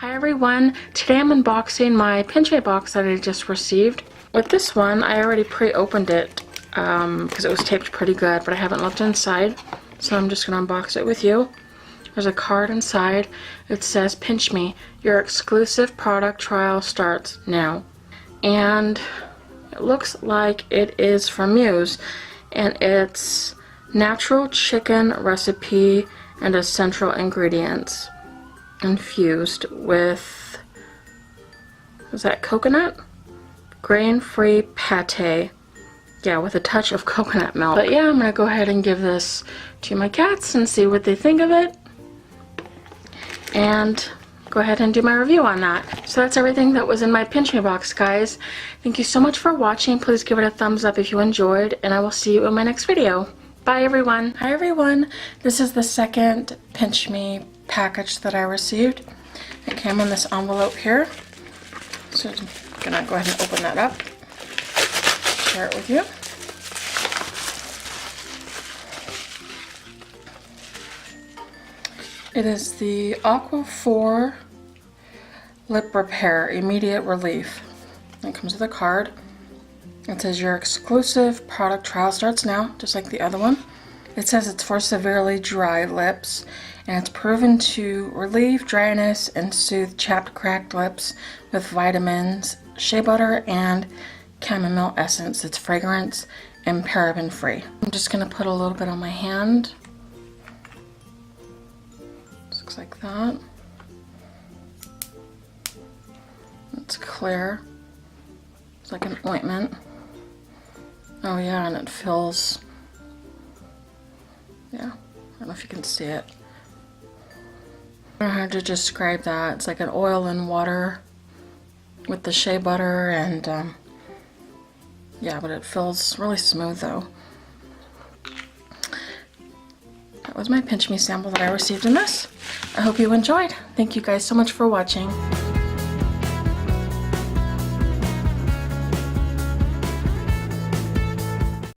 Hi everyone, today I'm unboxing my PINCHme box that I just received. With this one, I already pre-opened it because it was taped pretty good, but I haven't looked inside, so I'm just going to unbox it with you. There's a card inside. It says, "PINCHme, your exclusive product trial starts now." And it looks like it is from Muse, and it's natural chicken recipe and essential ingredients. Infused with, is that coconut? Grain-free pate. Yeah, with a touch of coconut milk. But yeah, I'm gonna go ahead and give this to my cats and see what they think of it. And go ahead and do my review on that. So that's everything that was in my PINCHme box, guys. Thank you so much for watching. Please give it a thumbs up if you enjoyed, and I will see you in my next video. Bye everyone. Hi everyone. This is the second PINCHme package that I received. It came in this envelope here. So I'm gonna go ahead and open that up. Share it with you. It is the Aquaphor Lip Repair Immediate Relief. It comes with a card. It says your exclusive product trial starts now, just like the other one. It says it's for severely dry lips, and it's proven to relieve dryness and soothe chapped, cracked lips with vitamins, shea butter, and chamomile essence. It's fragrance and paraben free. I'm just gonna put a little bit on my hand. Looks like that. It's clear. It's like an ointment. Oh yeah, and it feels, yeah, I don't know if you can see it. I don't know how to describe that. It's like an oil and water with the shea butter, and yeah, but it feels really smooth though. That was my PINCHme sample that I received in this. I hope you enjoyed. Thank you guys so much for watching.